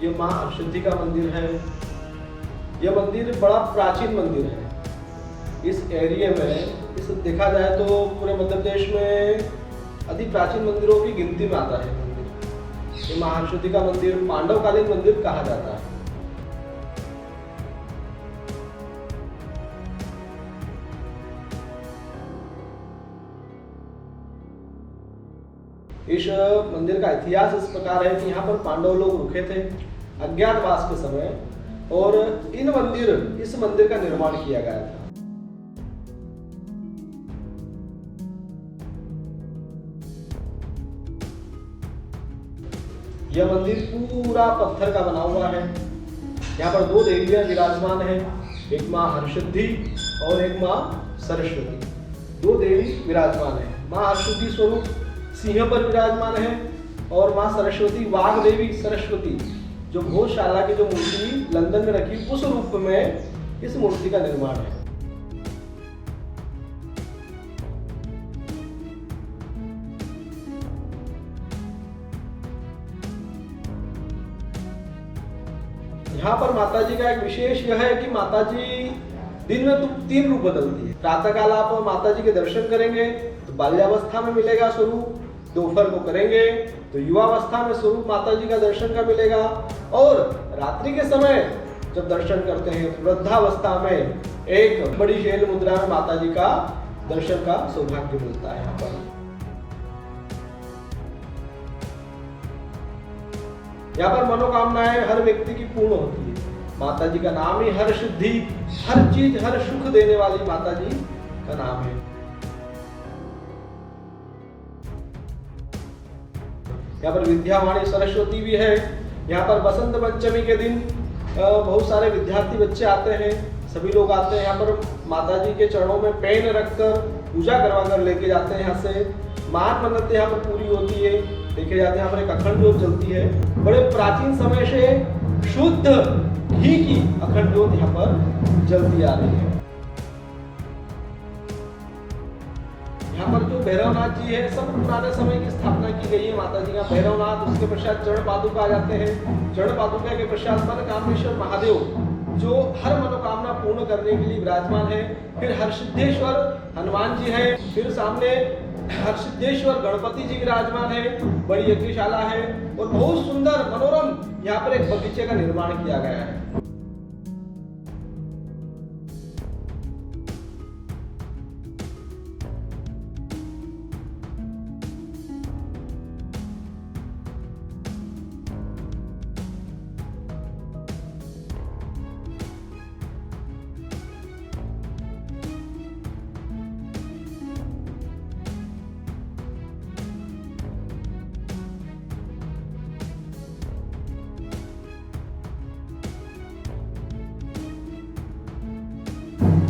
ये माँ हरसिद्धि का मंदिर है। यह मंदिर बड़ा प्राचीन मंदिर है। इस एरिया में इस देखा जाए तो पूरे मध्य प्रदेश में अति प्राचीन मंदिरों की गिनती में आता है मंदिर। ये माँ हरसिद्धि का मंदिर पांडवकालीन मंदिर कहा जाता है। इस मंदिर का इतिहास इस प्रकार है कि यहाँ पर पांडव लोग रुके थे अज्ञातवास के समय, और इस मंदिर का निर्माण किया गया था। यह मंदिर पूरा पत्थर का बना हुआ है। यहाँ पर दो देवियां विराजमान हैं, एक माँ हरसिद्धि और एक माँ सरस्वती। दो देवी विराजमान है। माँ हरसिद्धि स्वरूप सिंह पर विराजमान है और माँ सरस्वती वाघ देवी सरस्वती जो भोजशाला की जो मूर्ति लंदन में रखी उस रूप में इस मूर्ति का निर्माण है। यहाँ पर माता जी का एक विशेष यह है कि माता जी दिन में तो 3 रूप बदलती है। प्रातः काल आप माता जी के दर्शन करेंगे तो बाल्यावस्था में मिलेगा स्वरूप, दोपहर को करेंगे तो युवावस्था में स्वरूप माता जी का दर्शन का मिलेगा, और रात्रि के समय जब दर्शन करते हैं तो वृद्धावस्था में एक बड़ी शैल मुद्रा में माता जी का दर्शन का सौभाग्य मिलता है। यहाँ पर मनोकामनाएं हर व्यक्ति की पूर्ण होती है। माता जी का नाम ही हरसिद्धि, हर चीज हर सुख देने वाली माता जी का नाम है। यहाँ पर विद्यावाणी सरस्वती भी है। यहाँ पर बसंत पंचमी के दिन बहुत सारे विद्यार्थी बच्चे आते हैं, सभी लोग आते हैं। यहाँ पर माता जी के चरणों में पेन रखकर पूजा करवा कर लेके जाते हैं। यहाँ से मान मन्नत यहाँ पर पूरी होती है। देखे जाते हैं यहाँ पर एक अखंड ज्योत जलती है। बड़े प्राचीन समय से शुद्ध घी की अखंड ज्योत यहाँ पर जलती आ रही है। यहाँ पर जो भैरवनाथ जी है सब पुराने समय की स्थापना की गई है माता जी का। भैरवनाथ, उसके पश्चात जड़ पादुका आ जाते हैं। जड़ पादुका के पश्चात मनकामेश्वर महादेव जो हर मनोकामना पूर्ण करने के लिए विराजमान है। फिर हरसिद्धेश्वर हनुमान जी है। फिर सामने हरसिद्धेश्वर गणपति जी विराजमान है। बड़ी यज्ञशाला है और बहुत सुंदर मनोरम यहाँ पर एक बगीचे का निर्माण किया गया है।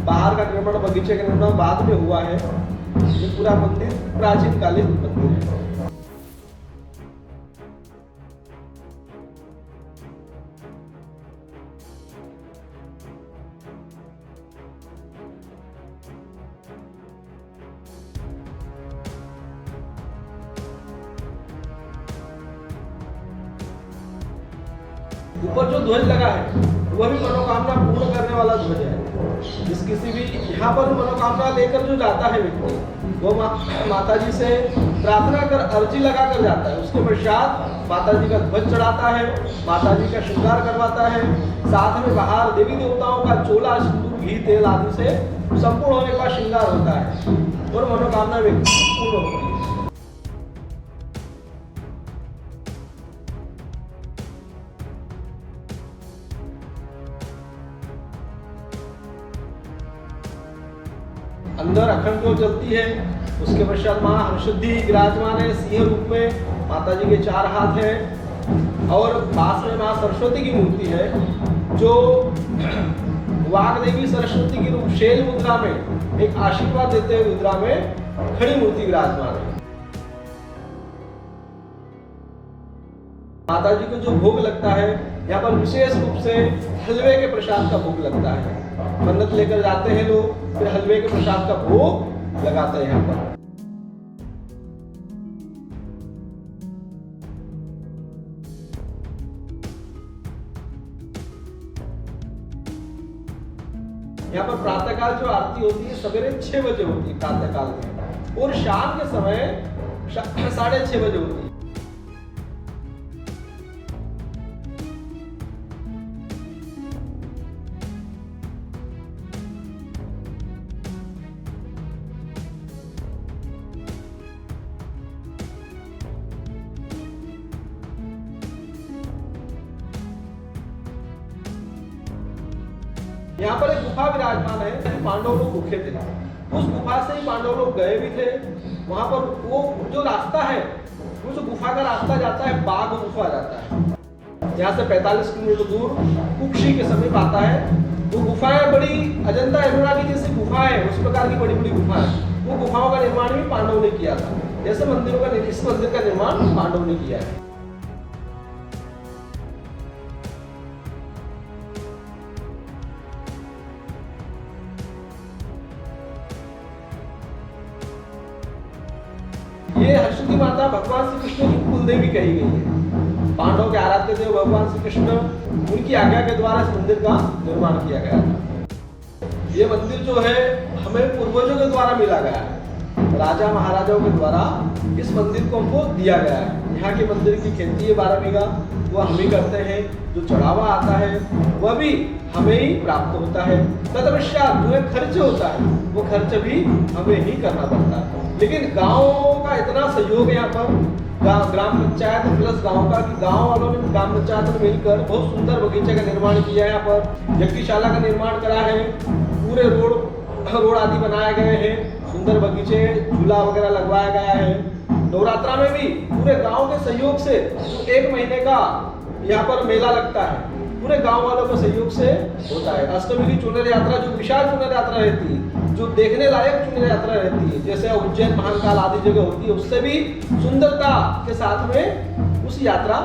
बाहर का निर्माण, बगीचे का निर्माण बाद में हुआ है। ये पूरा मंदिर प्राचीन कालीन मंदिर है। ऊपर जो ध्वज लगा है वह भी मनोकामना पूर्ण करने वाला ध्वज है। जिस किसी भी यहाँ पर मनोकामना लेकर जो जाता है व्यक्ति, वो माता जी से प्रार्थना कर अर्जी लगा कर जाता है। उसके पश्चात माता जी का ध्वज चढ़ाता है, माता जी का श्रृंगार करवाता है। साथ में बाहर देवी देवताओं का चोला, सिंदूर, घी, तेल आदि से संपूर्ण होने का श्रृंगार होता है और मनोकामना व्यक्ति पूर्ण होती है। अंदर अखंड ज्योत जलती है। उसके पश्चात माँ हरसिद्धि विराजमान है सिंह रूप में। माता जी के 4 हाथ हैं और पास में माँ सरस्वती की मूर्ति है जो वाघ देवी सरस्वती की रूप शैल मुद्रा में एक आशीर्वाद देते हुए मुद्रा में खड़ी मूर्ति विराजमान है। माता जी को जो भोग लगता है यहाँ पर विशेष रूप से हलवे के प्रसाद का भोग लगता है। मन्नत लेकर जाते हैं लोग, फिर हलवे के प्रसाद का भोग लगाते हैं यहाँ पर। यहाँ पर प्रातःकाल जो आरती होती है सवेरे 6 बजे होती है प्रातःकाल में, और शाम के समय 6:30 बजे होती है। यहाँ पर एक गुफा विराजमान है, पांडव लोग भूखे थे, उस गुफा से ही पांडव लोग गए भी थे। वहां पर वो जो रास्ता है, वो जो गुफा का रास्ता जाता है, बाघ गुफा जाता है। यहाँ से 45 किलोमीटर दूर कुक्षी के समीप आता है। वो गुफाएं बड़ी अजंता एलोरा की जैसी गुफा है, उस प्रकार की बड़ी बड़ी गुफा है। वो गुफाओं का निर्माण भी पांडवों ने किया था, जैसे मंदिरों का, इस मंदिर का निर्माण पांडवों ने किया है। ये हर्षवती माता भगवान श्री कृष्ण की कुलदेवी कही गई है। पांडवों के आराध्य देव भगवान श्री कृष्ण, उनकी आज्ञा के द्वारा इस मंदिर का निर्माण किया गया था। ये मंदिर जो है हमें पूर्वजों के द्वारा मिला गया है, राजा महाराजाओं के द्वारा इस मंदिर को हमको दिया गया है। यहाँ के मंदिर की खेती है 12 बीघा, वो हम ही करते हैं। जो चढ़ावा आता है वह भी हमें ही प्राप्त होता है। तदपश्चात जो खर्च होता है वो खर्च भी हमें ही करना पड़ता है। लेकिन गाँव का इतना सहयोग है यहाँ पर, ग्राम पंचायत प्लस गांव का, कि गांव वालों ने ग्राम पंचायत में मिलकर बहुत सुंदर बगीचे का निर्माण किया है। यहाँ पर यज्ञशाला का निर्माण करा है, पूरे रोड आदि बनाए गए हैं, सुंदर बगीचे, झूला वगैरह लगवाया गया है। नवरात्रा में भी पूरे गांव के सहयोग से 1 महीने का यहाँ पर मेला लगता है, पूरे गांव वालों के सहयोग से होता है। अष्टमी की चुनर यात्रा, जो विशाल चुनर यात्रा रहती है, जो देखने लायक चुनर यात्रा रहती है, जैसे उज्जैन महाकाल आदि जगह होती है, उससे भी सुंदरता के साथ में उस यात्रा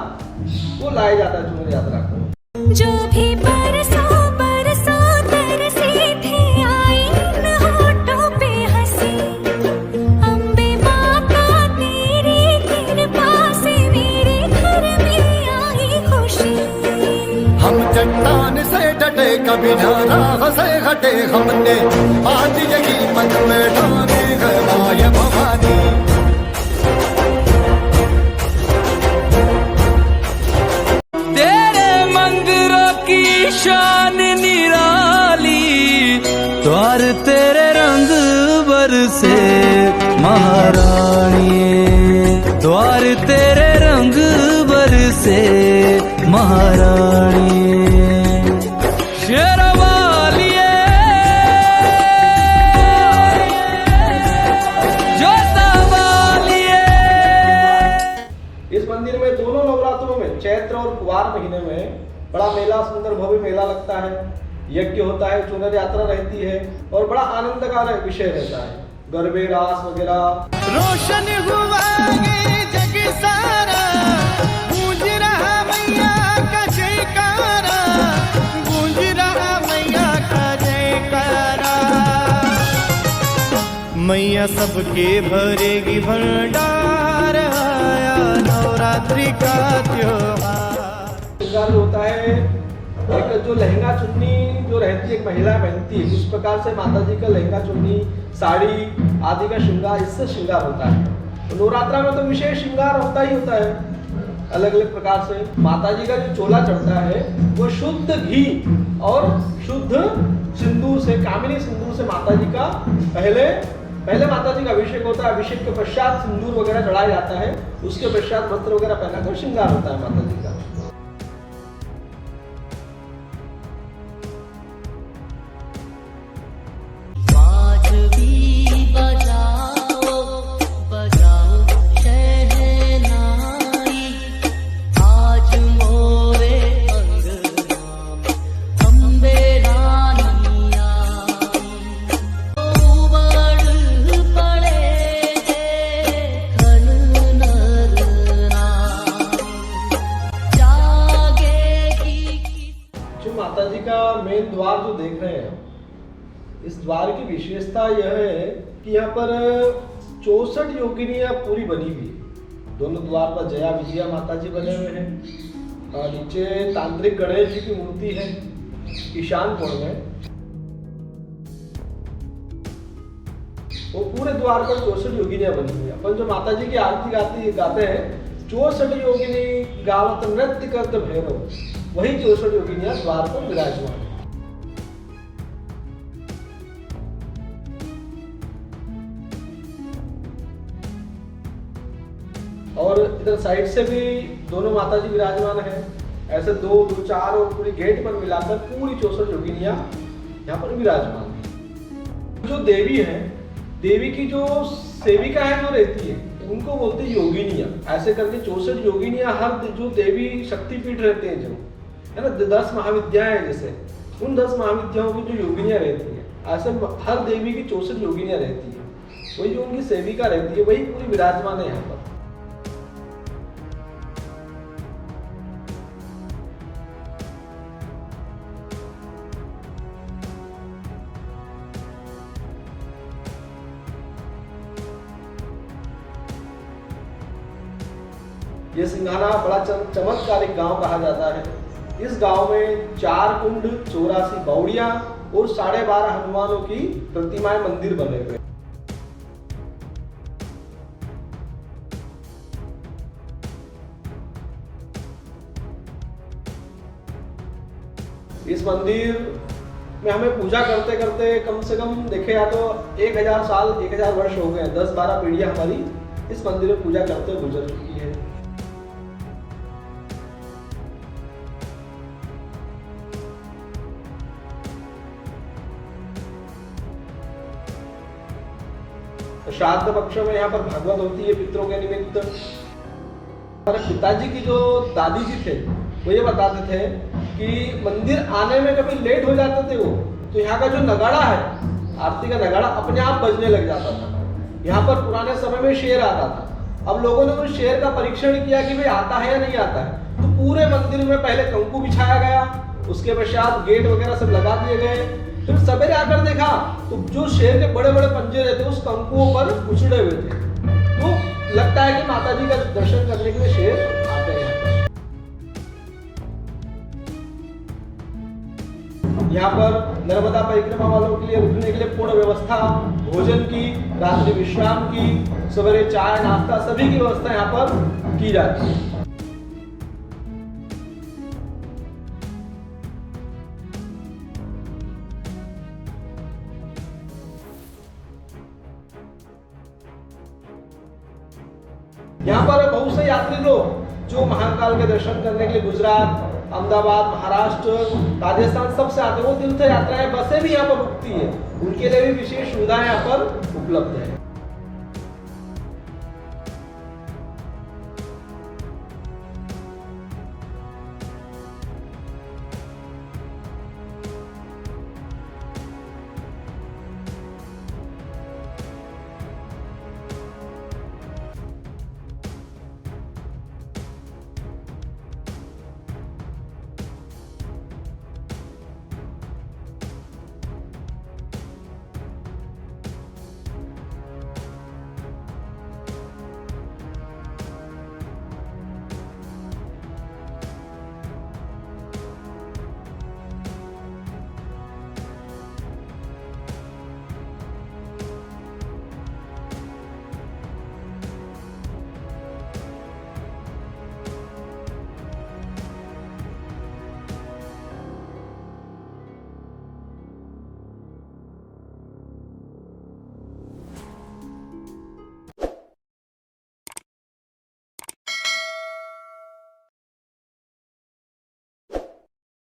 को लाया जाता है, चुनर यात्रा को। जो भी बरसों तरसी थे, आई न होठों पे हंसी, अम्बे माता तेरी कृपा से मेरे घर में आई खुशी। हम चट्टान से डटे, कभी नाराज से हटे, हमने आज यही मन में ठाने गवाए भवानी। तेरे मंदिरों की शान निराली, द्वार तेरे रंग बरसे महारानी, द्वार तेरे रंग बरसे महारानी। शेरवालिए जोतावालिए। इस मंदिर में दोनों नवरात्रों में, चैत्र और कुवार महीने में, बड़ा मेला, सुंदर भव्य मेला लगता है, यज्ञ होता है, चुनर यात्रा रहती है और बड़ा आनंद का विषय रहता है, गरबे, रास वगैरह। रोशन हुआ ये जग सारा, गूंज रहा मैया का जयकारा, गूंज रहा मैया का जयकारा। मैया सबके भरेगी भंडार, आया नवरात्रि का त्योहार। श्रृंगार होता है, एक जो लहंगा चुन्नी जो रहती है, एक महिला पहनती है, उस प्रकार से माता जी का लहंगा चुन्नी, साड़ी आदि का श्रृंगार, इससे श्रृंगार होता है। तो नवरात्रा में तो विशेष श्रृंगार होता ही होता है, अलग अलग प्रकार से। माता जी का जो चोला चढ़ता है वो शुद्ध घी और शुद्ध सिंदूर से, कामिनी सिंदूर से माता जी का पहले माता जी का अभिषेक होता है। अभिषेक के पश्चात सिंदूर वगैरह चढ़ाया जाता है, उसके पश्चात वस्त्र वगैरह पहनाकर श्रृंगार होता है माता जी का। माताजी का मेन द्वार जो देख रहे हैं, इस द्वार की विशेषता यह है कि यहाँ पर 64 योगिनियाँ पूरी बनी हुई है। दोनों द्वार पर जया विजया माता जी बने हुए हैं और नीचे तांत्रिक गणेश जी की मूर्ति है ईशान कोण में। वो पूरे द्वार पर 64 योगिनियां बनी हुई है। अपन जो माता जी की आरती गाते हैं 64 योगिनी गावत नृत्य करत भैरव, वही 64 योगिनियां द्वार पर विराजमान है। और इधर साइड से भी दोनों माता जी विराजमान है। ऐसे 2, 4 और पूरी गेट पर मिलाकर पूरी 64 योगिनियां यहाँ पर विराजमान है। जो देवी है, देवी की जो सेविका है जो रहती है, उनको बोलते हैं योगिनियां। ऐसे करके 64 योगिनियां हर जो देवी शक्तिपीठ रहते हैं जो है ना, 10 महाविद्याएं हैं जैसे, उन 10 महाविद्याओं की जो योगिनियां रहती है, ऐसे हर देवी की 64 योगिनियां रहती है। वही जो उनकी सेविका रहती है वही पूरी विराजमान है यहाँ पर। ये सिंघाना बड़ा चमत्कारिक गांव कहा जाता है। इस गांव में 4 कुंड, 84 बावड़ियां और 12.5 हनुमानों की प्रतिमाएं मंदिर बने हुए। इस मंदिर में हमें पूजा करते करते कम से कम देखे या तो 1000 साल, 1000 वर्ष हो गए। 10-12 पीढ़ियां हमारी इस मंदिर में पूजा करते गुजर चुकी है। श्राद्ध पक्ष में यहाँ पर भागवत होती है पितरों के निमित्त। हमारे पिताजी की जो दादी जी थे वो ये बताते थे कि मंदिर आने में कभी लेट हो जाते थे वो, तो यहाँ का जो नगाड़ा है, आरती का नगाड़ा अपने आप बजने लग जाता था। यहाँ पर पुराने समय में शेर आता था। अब लोगों ने उस शेर का परीक्षण किया कि भाई आता है या नहीं आता है, तो पूरे मंदिर में पहले कंकु बिछाया गया, उसके पश्चात गेट वगैरह सब लगा दिए गए। फिर सवेरे आकर देखा तो जो शेर के बड़े बड़े पंजे रहते उस कंकुओं पर उछड़े हुए थे। तो लगता है कि माता जी का दर्शन करने के लिए शेर आते हैं। यहाँ पर नर्मदा परिक्रमा वालों के लिए रुकने के लिए पूर्ण व्यवस्था, भोजन की, रात्रि विश्राम की, सवेरे चाय नाश्ता सभी की व्यवस्था यहाँ पर की जाती है। यहाँ पर बहुत से यात्री लोग जो महाकाल के दर्शन करने के लिए गुजरात, अहमदाबाद, महाराष्ट्र, राजस्थान सबसे आते हैं। वो तीर्थ यात्राएं बसें भी यहाँ पर रुकती है, उनके लिए भी विशेष सुविधाएं यहाँ पर उपलब्ध है।